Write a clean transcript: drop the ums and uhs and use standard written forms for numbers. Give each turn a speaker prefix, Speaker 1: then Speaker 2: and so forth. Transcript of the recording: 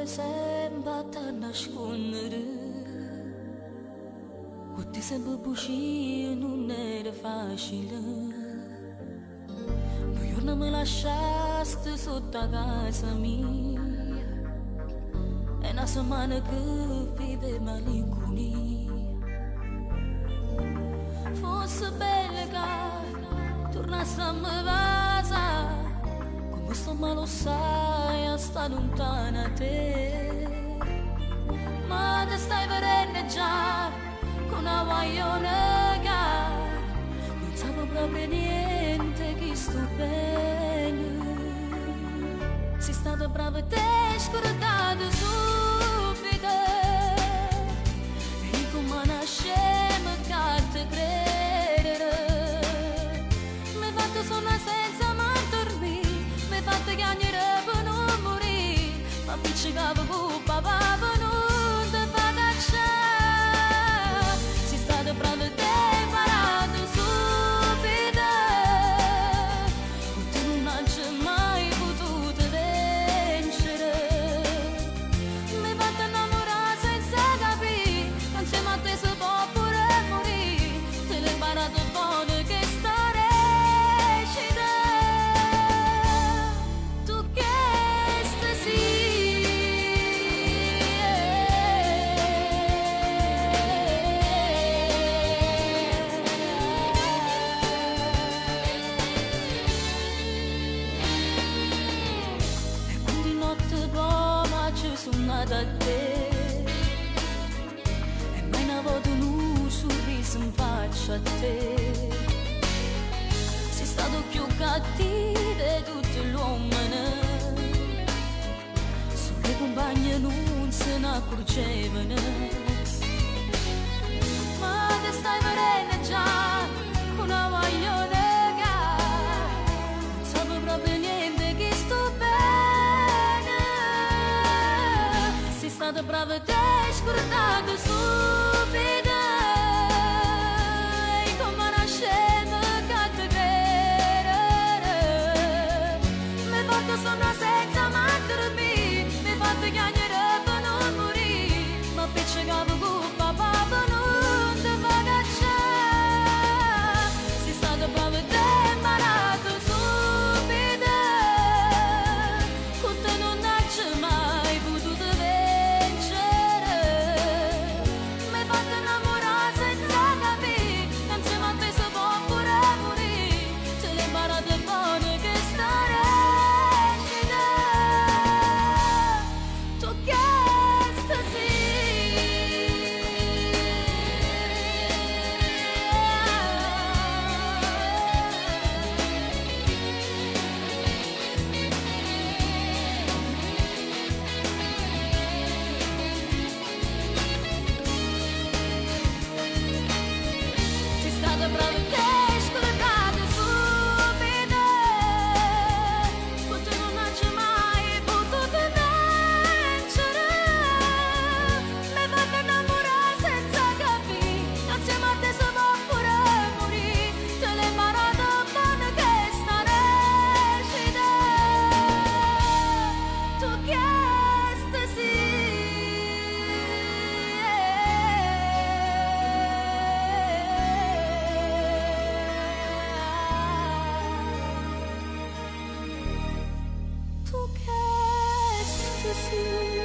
Speaker 1: sembra nascondere. O ti sembra bugie non era facile. Ma io non me lasciaste sotto a casa mia. È una settimana che vive malinconia. Fosse bella che tornasse a me casa. Come sto ma lo sai, sta lontana da te. Ma te stai vedendo già con una guaglione che non sapevo proprio niente che sto bene. Sei stata brava e te scordata subito. E come una scema che te credere. Mi hai fatto sonno senza mai dormire. Mi hai fatto chiagnere per non morire. Ma appiccicavo con papà per non te fa cacciare. Sei stata brava e te hai imparato subito. E tu non hai mai potuto vincere. Mi hai fatto innamorare senza capire. Insieme a te si può pure morire. Te l'hai imparato buono che sta recita. Tu che e quando in notte broma ci sono nata a te. E mai una volta un sorriso in faccia a te. Sei stato più cattivo di tutti gli uomini. Sulle compagne non se ne accorgevano. Ma te stai vedendo già con una guaglione che non sapevo proprio niente che sto bene. Sei stata brava e te hai scordato subito. E come una scema che te credere. Mi hai fatto sonno senza mai dormire. Mi hai fatto chiagnere per non morire. Ma appiccicavo con papà per non te fa cacciare. Sei stata brava e te hai imparato subito. Con te non hai mai potuto vincere. Mi hai fatto innamorare senza capire. Insieme a te si può pure morire. Te l'hai imparato buono che sta recita. Tu che sei stata brava e te hai scordato subito. Con te non hai mai potuto vincere. Mi hai fatto innamorare senza capire. Insieme a te si può pure morire. Te l'hai imparato buono che sta recita. Tu che Tu che